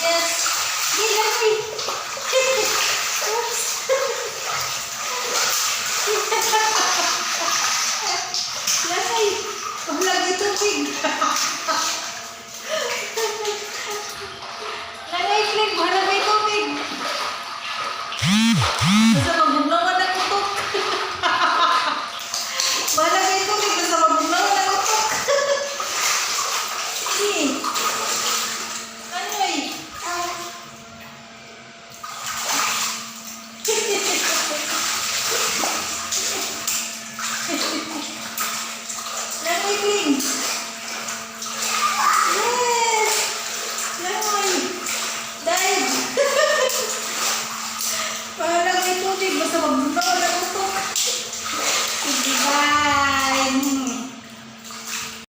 Yes. Gilay. Oops. Lasay. Hulag yung tubig. Nanay, Flip, hulag yung tubig. Basta